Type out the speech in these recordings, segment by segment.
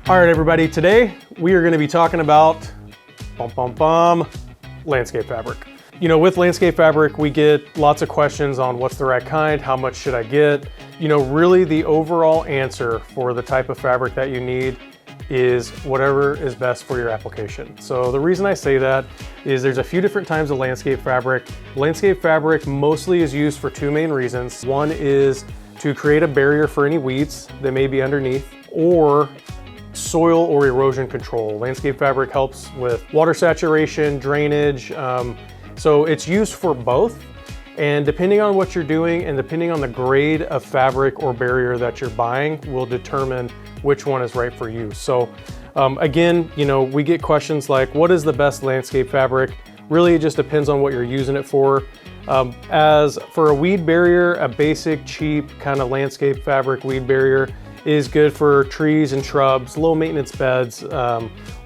All right, everybody, today we are going to be talking about landscape fabric. You know, with landscape fabric, we get lots of questions on what's the right kind, how much should I get? You know, really the overall answer for the type of fabric that you need is whatever is best for your application. So the reason I say that is there's a few different types of landscape fabric. Landscape fabric mostly is used for two main reasons. One is to create a barrier for any weeds that may be underneath, or soil or erosion control. Landscape fabric helps with water saturation, drainage. So it's used for both. And depending on what you're doing and depending on the grade of fabric or barrier that you're buying will determine which one is right for you. So again, you know, we get questions like, what is the best landscape fabric? Really, it just depends on what you're using it for. As for a weed barrier, a basic, cheap kind of landscape fabric weed barrier is good for trees and shrubs, low maintenance beds.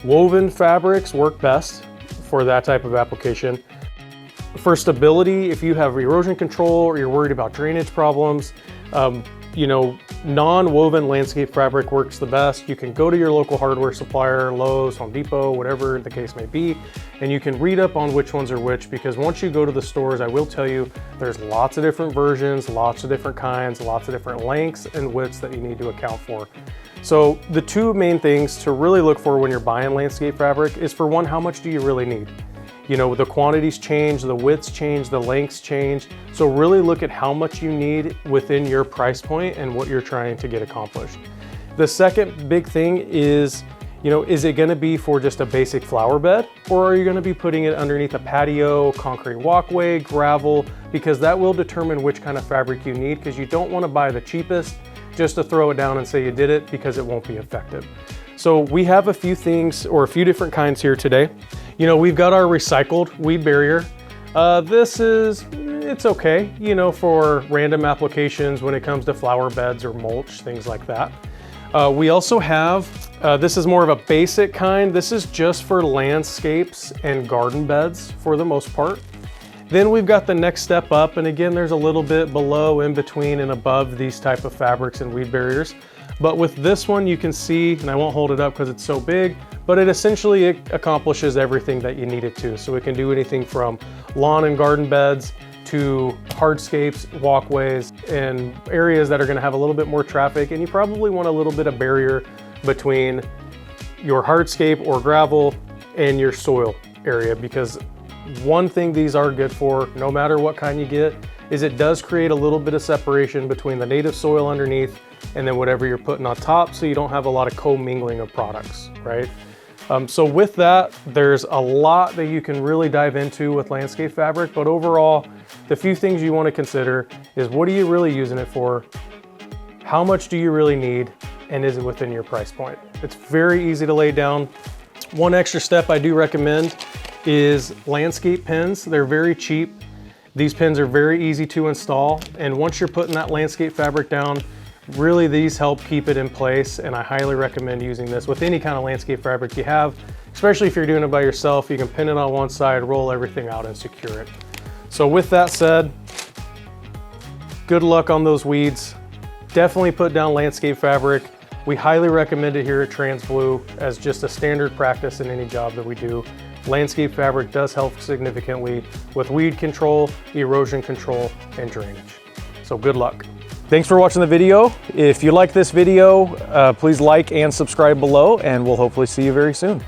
Woven fabrics work best for that type of application. For stability, if you have erosion control or you're worried about drainage problems, you know, non-woven landscape fabric works the best. You can go to your local hardware supplier, Lowe's, Home Depot, whatever the case may be, and you can read up on which ones are which, because once you go to the stores, I will tell you, there's lots of different versions, lots of different kinds, lots of different lengths and widths that you need to account for. So the two main things to really look for when you're buying landscape fabric is, for one, how much do you really need? You know, the quantities change, the widths change, the lengths change. So really look at how much you need within your price point and what you're trying to get accomplished. The second big thing is, you know, is it gonna be for just a basic flower bed, or are you gonna be putting it underneath a patio, concrete walkway, gravel? Because that will determine which kind of fabric you need, because you don't wanna buy the cheapest just to throw it down and say you did it, because it won't be effective. So we have a few things, or a few different kinds here today. You know, we've got our recycled weed barrier. It's okay, you know, for random applications when it comes to flower beds or mulch, things like that. We also have, this is more of a basic kind. This is just for landscapes and garden beds for the most part. Then we've got the next step up, and again, there's a little bit below, in between, and above these type of fabrics and weed barriers. But with this one, you can see, and I won't hold it up because it's so big, but it essentially accomplishes everything that you need it to. So it can do anything from lawn and garden beds to hardscapes, walkways, and areas that are gonna have a little bit more traffic, and you probably want a little bit of barrier between your hardscape or gravel and your soil area, because one thing these are good for, no matter what kind you get, is it does create a little bit of separation between the native soil underneath and then whatever you're putting on top, so you don't have a lot of co-mingling of products, right? So with that, there's a lot that you can really dive into with landscape fabric, but overall, the few things you want to consider is, what are you really using it for? How much do you really need? And is it within your price point? It's very easy to lay down. One extra step I do recommend is landscape pins. They're very cheap. These pins are very easy to install. And once you're putting that landscape fabric down, really these help keep it in place. And I highly recommend using this with any kind of landscape fabric you have, especially if you're doing it by yourself. You can pin it on one side, roll everything out, and secure it. So with that said, good luck on those weeds. Definitely put down landscape fabric. We highly recommend it here at Transblue as just a standard practice in any job that we do. Landscape fabric does help significantly with weed control, erosion control, and drainage. So good luck. Thanks for watching the video. If you like this video, please like and subscribe below, and we'll hopefully see you very soon.